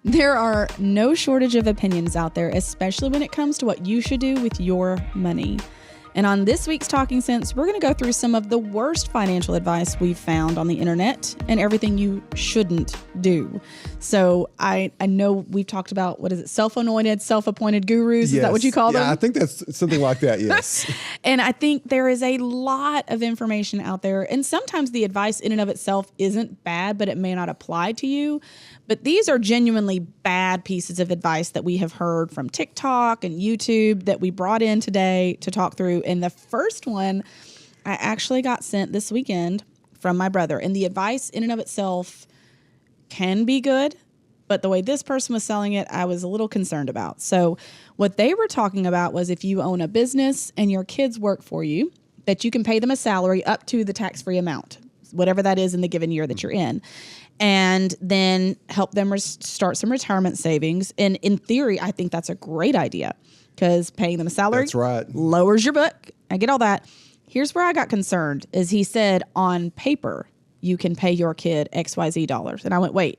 There are no shortage of opinions out there, especially when it comes to what you should do with your money. And on this week's Talking Sense, we're going to go through some of the worst financial advice we've found on the internet and everything you shouldn't do. So I know we've talked about, what is it, self-appointed gurus? Yes. Is that what you call them? Yeah, I think that's something like that, yes. And I think there is a lot of information out there. And sometimes the advice in and of itself isn't bad, but it may not apply to you. But these are genuinely bad pieces of advice that we have heard from TikTok and YouTube that we brought in today to talk through. And the first one I actually got sent this weekend from my brother. And the advice in and of itself can be good, but the way this person was selling it, I was a little concerned about. So what they were talking about was if you own a business and your kids work for you, that you can pay them a salary up to the tax-free amount, whatever that is in the given year that you're in, and then help them start some retirement savings. And in theory, I think that's a great idea because paying them a salary lowers your book. I get all that. Here's where I got concerned is he said on paper, you can pay your kid XYZ dollars. And I went, wait,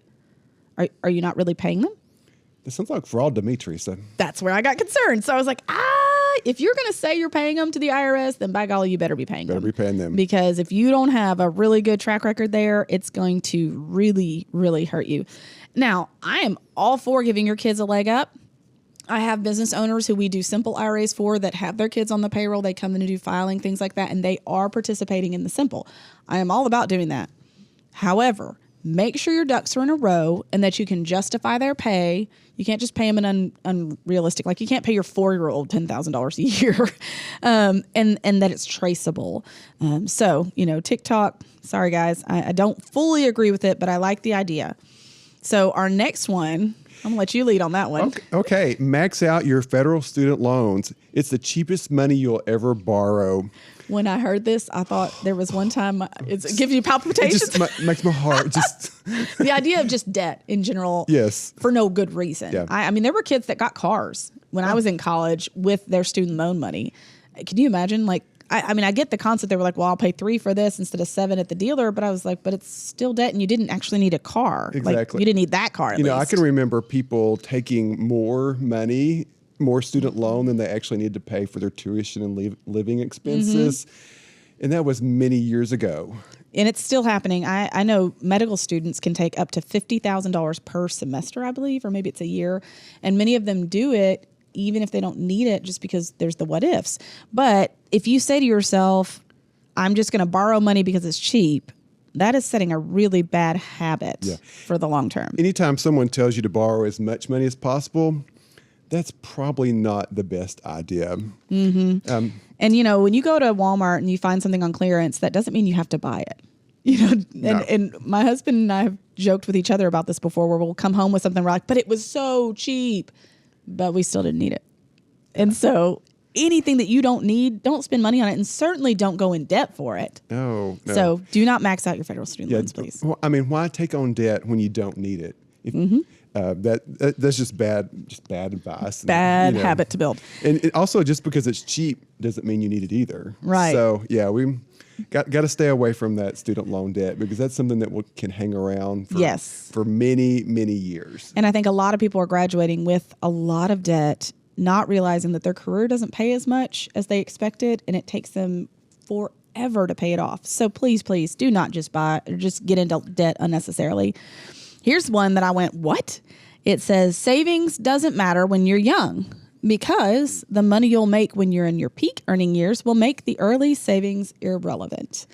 are you not really paying them? This sounds like fraud to me, Teresa. That's where I got concerned. So I was like, if you're going to say you're paying them to the IRS, then by golly, you better be paying them. Because if you don't have a really good track record there, it's going to really, really hurt you. Now, I am all for giving your kids a leg up. I have business owners who we do simple IRAs for that have their kids on the payroll. They come in and do filing, things like that, and they are participating in the simple. I am all about doing that. However, make sure your ducks are in a row and that you can justify their pay. You can't just pay them an unrealistic, like you can't pay your 4-year-old $10,000 a year, and that it's traceable. So, TikTok, sorry guys, I don't fully agree with it, but I like the idea. So our next one, I'm going to let you lead on that one. Okay. Max out your federal student loans. It's the cheapest money you'll ever borrow. When I heard this, I thought there was one time, it gives you palpitations. It just makes my heart just... The idea of just debt in general, yes, for no good reason. Yeah. I mean, there were kids that got cars when I was in college with their student loan money. Can you imagine? Like, I get the concept. They were like, well, I'll pay $3 for this instead of $7 at the dealer. But I was like, but it's still debt and you didn't actually need a car. Exactly. Like, you didn't need that car at least. I can remember people taking more student loan than they actually need to pay for their tuition and living expenses. Mm-hmm. And that was many years ago. And it's still happening. I know medical students can take up to $50,000 per semester, I believe, or maybe it's a year. And many of them do it even if they don't need it just because there's the what ifs. But if you say to yourself, I'm just going to borrow money because it's cheap, that is setting a really bad habit for the long term. Anytime someone tells you to borrow as much money as possible, that's probably not the best idea. Mm-hmm. And, when you go to Walmart and you find something on clearance, that doesn't mean you have to buy it. And my husband and I have joked with each other about this before where we'll come home with something, we're like, but it was so cheap, but we still didn't need it. And so anything that you don't need, don't spend money on it, and certainly don't go in debt for it. No. So do not max out your federal student loans, please. Well, why take on debt when you don't need it? That's just bad advice. Bad habit to build. And also, just because it's cheap doesn't mean you need it either. Right. So we got to stay away from that student loan debt because that's something that can hang around for many, many years. And I think a lot of people are graduating with a lot of debt, not realizing that their career doesn't pay as much as they expected, and it takes them forever to pay it off. So please do not just get into debt unnecessarily. Here's one that I went, what? It says, savings doesn't matter when you're young because the money you'll make when you're in your peak earning years will make the early savings irrelevant.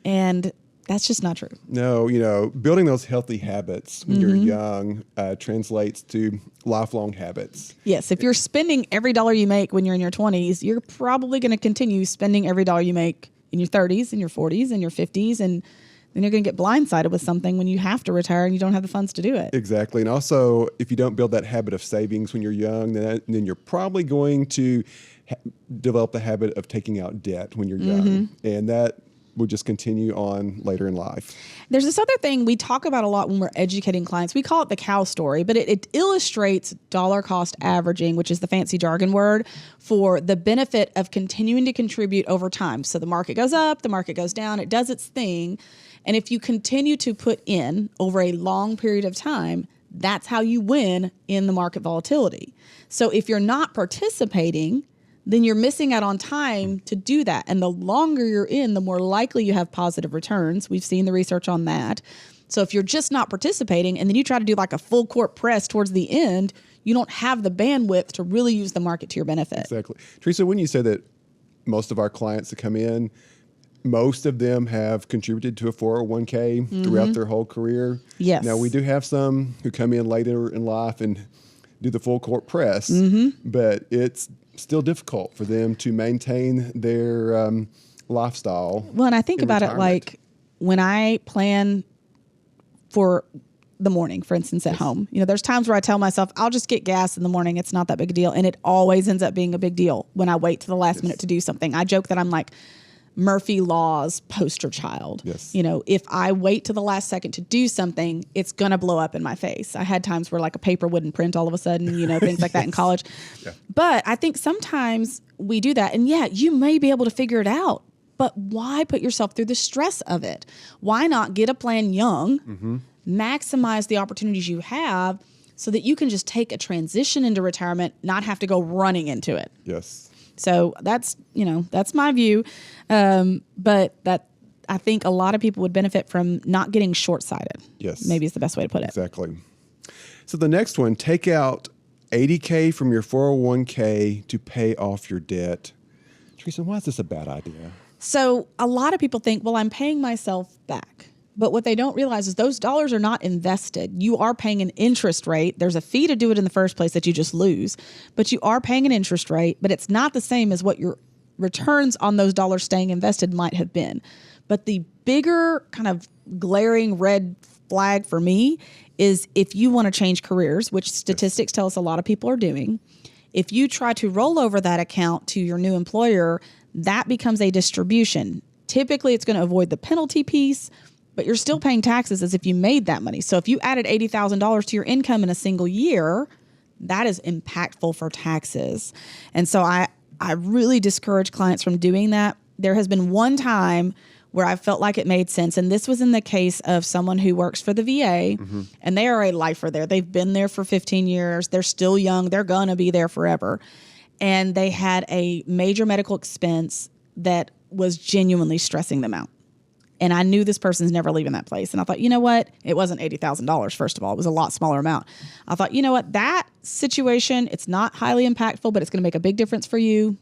And that's just not true. No, building those healthy habits when you're young translates to lifelong habits. Yes, if you're spending every dollar you make when you're in your 20s, you're probably going to continue spending every dollar you make in your 30s, in your 40s, in your 50s, and then you're going to get blindsided with something when you have to retire and you don't have the funds to do it. Exactly. And also, if you don't build that habit of savings when you're young, then you're probably going to develop the habit of taking out debt when you're young. And that will just continue on later in life. There's this other thing we talk about a lot when we're educating clients. We call it the cow story, but it illustrates dollar cost averaging, which is the fancy jargon word for the benefit of continuing to contribute over time. So the market goes up, the market goes down, it does its thing. And if you continue to put in over a long period of time, That's how you win in the market volatility. So if you're not participating, then you're missing out on time to do that. And the longer you're in, the more likely you have positive returns. We've seen the research on that. So if you're just not participating and then you try to do like a full court press towards the end, you don't have the bandwidth to really use the market to your benefit. Exactly. Teresa, when you say that most of our clients that come in, most of them have contributed to a 401k throughout their whole career. Yes. Now, we do have some who come in later in life and do the full court press, but it's still difficult for them to maintain their lifestyle. Well, and I think in about it retirement. like when I plan for the morning, for instance, at home, there's times where I tell myself, I'll just get gas in the morning. It's not that big a deal. And it always ends up being a big deal when I wait to the last minute to do something. I joke that I'm like Murphy Law's poster child. Yes. If I wait to the last second to do something, it's going to blow up in my face. I had times where like a paper wouldn't print all of a sudden, things like that in college. Yeah. But I think sometimes we do that. And yeah, you may be able to figure it out, but why put yourself through the stress of it? Why not get a plan young, maximize the opportunities you have so that you can just take a transition into retirement, not have to go running into it. Yes. So that's my view. But that I think a lot of people would benefit from not getting short-sighted. Yes. Maybe is the best way to put it. Exactly. So the next one, take out $80K from your 401k to pay off your debt. Teresa, why is this a bad idea? So a lot of people think, well, I'm paying myself back. But what they don't realize is those dollars are not invested. You are paying an interest rate. There's a fee to do it in the first place that you just lose. But you are paying an interest rate, but it's not the same as what your returns on those dollars staying invested might have been. But the bigger kind of glaring red flag for me is if you want to change careers, which statistics tell us a lot of people are doing, if you try to roll over that account to your new employer, that becomes a distribution. Typically, it's going to avoid the penalty piece, but you're still paying taxes as if you made that money. So if you added $80,000 to your income in a single year, that is impactful for taxes. And so I really discourage clients from doing that. There has been one time where I felt like it made sense, and this was in the case of someone who works for the VA, and they are a lifer there. They've been there for 15 years. They're still young. They're going to be there forever. And they had a major medical expense that was genuinely stressing them out. And I knew this person's never leaving that place. And I thought, you know what? It wasn't $80,000, first of all. It was a lot smaller amount. I thought, you know what? That situation, it's not highly impactful, but it's going to make a big difference for you.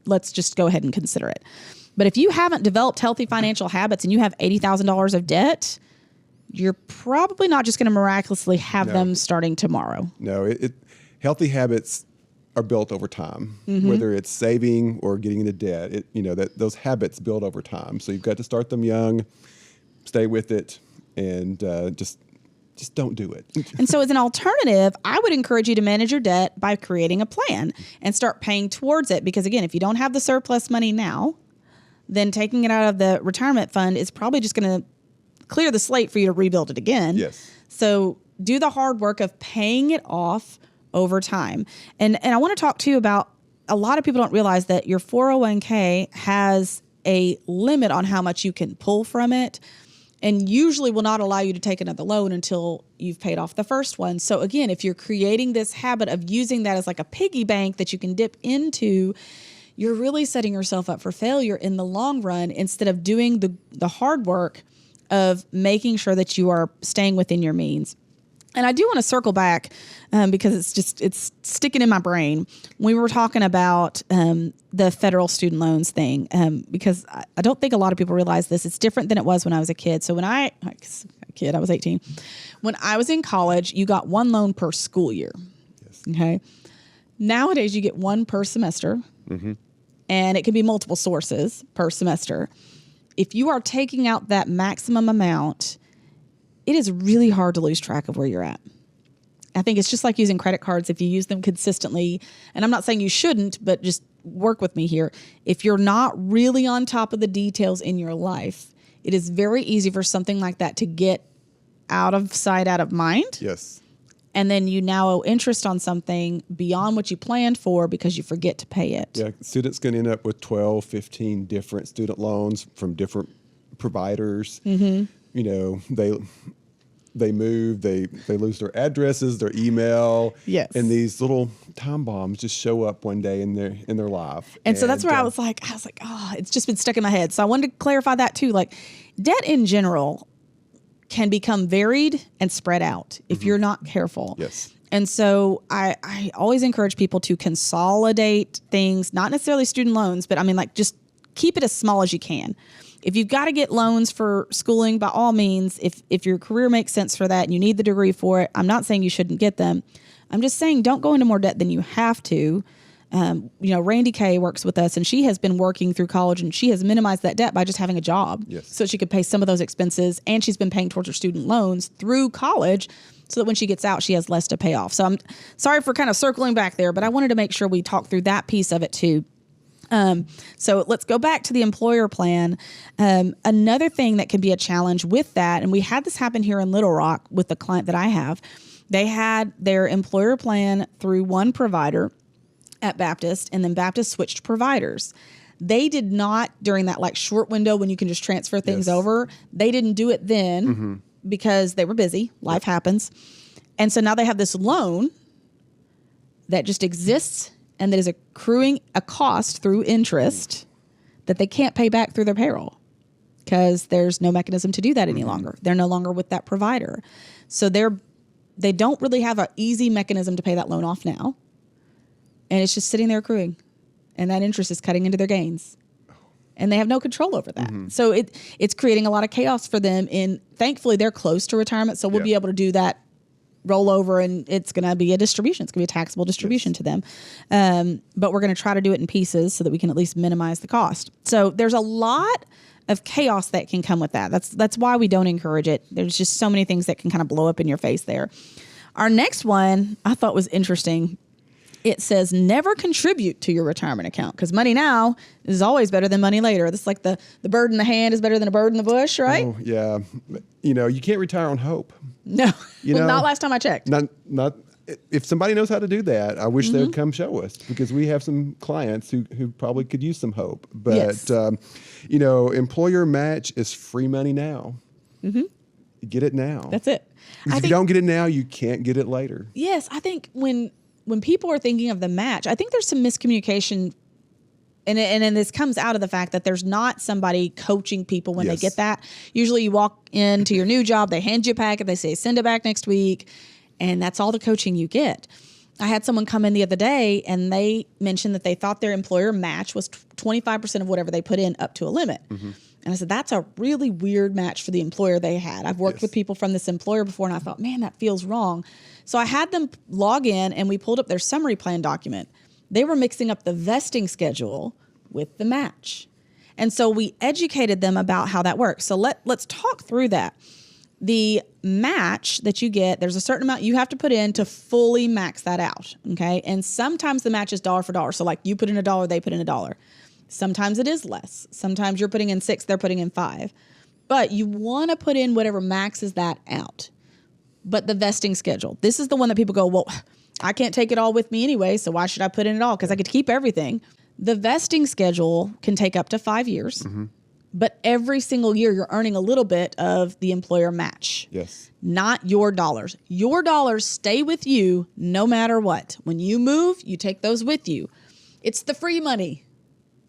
Let's just go ahead and consider it. But if you haven't developed healthy financial habits and you have $80,000 of debt, you're probably not just going to miraculously have them starting tomorrow. No, healthy habits are built over time, whether it's saving or getting into debt. Those habits build over time. So you've got to start them young, stay with it, and just don't do it. And so as an alternative, I would encourage you to manage your debt by creating a plan and start paying towards it. Because again, if you don't have the surplus money now, then taking it out of the retirement fund is probably just going to clear the slate for you to rebuild it again. Yes. So do the hard work of paying it off over time. And I want to talk to you about, a lot of people don't realize that your 401k has a limit on how much you can pull from it, and usually will not allow you to take another loan until you've paid off the first one. So again, if you're creating this habit of using that as like a piggy bank that you can dip into, you're really setting yourself up for failure in the long run instead of doing the hard work of making sure that you are staying within your means. And I do want to circle back because it's sticking in my brain. We were talking about the federal student loans thing because I don't think a lot of people realize this. It's different than it was when I was a kid. So when I was 18. When I was in college, you got one loan per school year. Yes. Okay. Nowadays, you get one per semester, and it can be multiple sources per semester. If you are taking out that maximum amount, it is really hard to lose track of where you're at. I think it's just like using credit cards. If you use them consistently, and I'm not saying you shouldn't, but just work with me here. If you're not really on top of the details in your life, it is very easy for something like that to get out of sight, out of mind. Yes. And then you now owe interest on something beyond what you planned for because you forget to pay it. Yeah, students can end up with 12, 15 different student loans from different providers. They they move, they lose their addresses, their email. Yes. And these little time bombs just show up one day in their life. And so that's where I was like, oh, it's just been stuck in my head. So I wanted to clarify that too. Like, debt in general can become varied and spread out if you're not careful. Yes. And so I always encourage people to consolidate things, not necessarily student loans, but I mean, like, just keep it as small as you can. If you've got to get loans for schooling, by all means, if your career makes sense for that and you need the degree for it, I'm not saying you shouldn't get them. I'm just saying don't go into more debt than you have to. Randy Kay works with us, and she has been working through college, and she has minimized that debt by just having a job. Yes. So she could pay some of those expenses, and she's been paying towards her student loans through college so that when she gets out, she has less to pay off. So I'm sorry for kind of circling back there, but I wanted to make sure we talked through that piece of it too. So let's go back to the employer plan. Another thing that can be a challenge with that, and we had this happen here in Little Rock with the client that I have, they had their employer plan through one provider at Baptist, and then Baptist switched providers. They did not, during that like short window when you can just transfer things over, they didn't do it then because they were busy. Life happens. And so now they have this loan that just exists and that is accruing a cost through interest that they can't pay back through their payroll because there's no mechanism to do that any longer. They're no longer with that provider. So they don't really have an easy mechanism to pay that loan off now. And it's just sitting there accruing. And that interest is cutting into their gains. And they have no control over that. So it's creating a lot of chaos for them. And thankfully, they're close to retirement. So we'll be able to do that rollover, and it's going to be a distribution. It's going to be a taxable distribution to them. But we're going to try to do it in pieces so that we can at least minimize the cost. So there's a lot of chaos that can come with that. That's why we don't encourage it. There's just so many things that can kind of blow up in your face there. Our next one I thought was interesting. It says never contribute to your retirement account because money now is always better than money later. This is like the bird in the hand is better than a bird in the bush, right? Oh, yeah. You can't retire on hope. No, not last time I checked. Not if somebody knows how to do that, I wish they would come show us because we have some clients who probably could use some hope. But, Yes. Employer match is free money now. Get it now. That's it. Because if you don't get it now, you can't get it later. Yes, I think when people are thinking of the match, I think there's some miscommunication. And this comes out of the fact that there's not somebody coaching people when they get that. Usually you walk into your new job, they hand you a packet, they say, send it back next week. And that's all the coaching you get. I had someone come in the other day and they mentioned that they thought their employer match was 25% of whatever they put in up to a limit. And I said, that's a really weird match for the employer they had. I've worked with people from this employer before and I thought, man, that feels wrong. So I had them log in and we pulled up their summary plan document. They were mixing up the vesting schedule with the match. And so we educated them about how that works. So let's talk through that. The match that you get, there's a certain amount you have to put in to fully max that out, okay? And sometimes the match is dollar for dollar. So like you put in $1, they put in $1. Sometimes it is less. Sometimes you're putting in 6, they're putting in 5. But you want to put in whatever maxes that out. But the vesting schedule, this is the one that people go, well, I can't take it all with me anyway, so why should I put in it all? Because I get to keep everything. The vesting schedule can take up to 5 years, but every single year you're earning a little bit of the employer match. Yes. Not your dollars. Your dollars stay with you no matter what. When you move, you take those with you. It's the free money,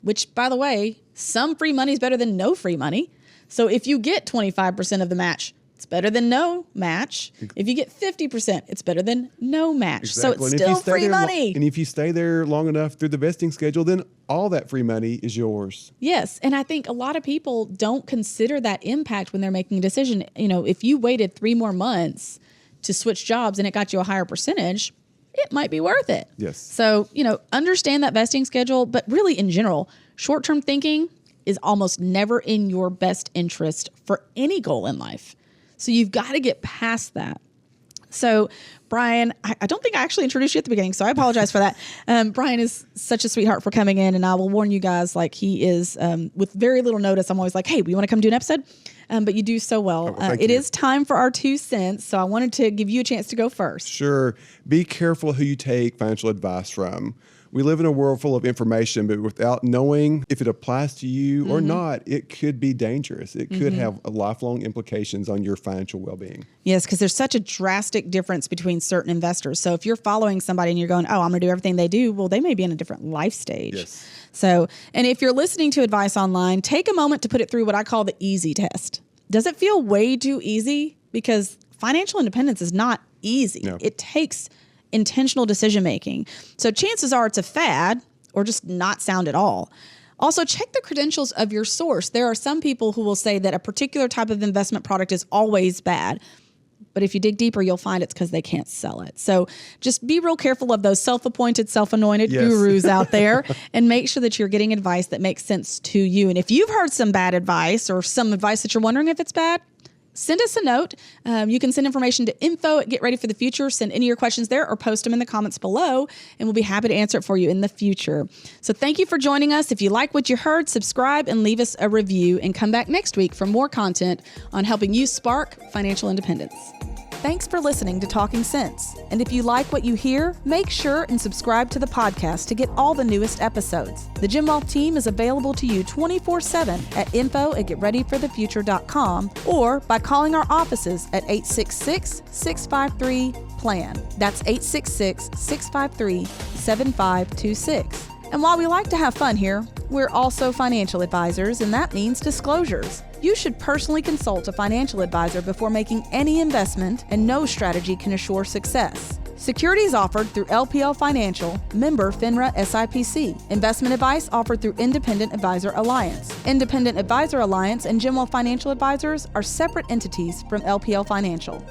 which, by the way, some free money is better than no free money. So if you get 25% of the match, it's better than no match. If you get 50%, it's better than no match. Exactly. So it's still free money. And if you stay there long enough through the vesting schedule, then all that free money is yours. Yes. And I think a lot of people don't consider that impact when they're making a decision. If you waited 3 more months to switch jobs and it got you a higher percentage, it might be worth it. Yes. So, understand that vesting schedule, but really in general, short-term thinking is almost never in your best interest for any goal in life. So you've got to get past that. So Brian, I don't think I actually introduced you at the beginning, so I apologize for that. Brian is such a sweetheart for coming in, and I will warn you guys, like he is, with very little notice, I'm always like, hey, we want to come do an episode? But you do so well. It is time for our 2 cents, so I wanted to give you a chance to go first. Sure. Be careful who you take financial advice from. we live in a world full of information, but without knowing if it applies to you or not, it could be dangerous. It could have lifelong implications on your financial well-being. Yes, because there's such a drastic difference between certain investors. So if you're following somebody and you're going, oh, I'm going to do everything they do, well, they may be in a different life stage. Yes. So, and if you're listening to advice online, take a moment to put it through what I call the easy test. Does it feel way too easy? Because financial independence is not easy. No. It takes intentional decision making. So chances are it's a fad or just not sound at all. Also, check the credentials of your source. There are some people who will say that a particular type of investment product is always bad. But if you dig deeper, you'll find it's because they can't sell it. So just be real careful of those self-appointed, self-anointed gurus out there, and make sure that you're getting advice that makes sense to you. And if you've heard some bad advice or some advice that you're wondering if it's bad, send us a note. You can send information to info@GetReadyForTheFuture. Send any of your questions there or post them in the comments below, and we'll be happy to answer it for you in the future. So thank you for joining us. If you like what you heard, subscribe and leave us a review, and come back next week for more content on helping you spark financial independence. Thanks for listening to Talking Sense. And if you like what you hear, make sure and subscribe to the podcast to get all the newest episodes. The Jim Wealth team is available to you 24/7 at info@getreadyforthefuture.com or by calling our offices at 866-653-PLAN. That's 866-653-7526. And while we like to have fun here, we're also financial advisors, and that means disclosures. You should personally consult a financial advisor before making any investment, and no strategy can assure success. Securities offered through LPL Financial, member FINRA SIPC. Investment advice offered through Independent Advisor Alliance. Independent Advisor Alliance and Jim Wealth Financial Advisors are separate entities from LPL Financial.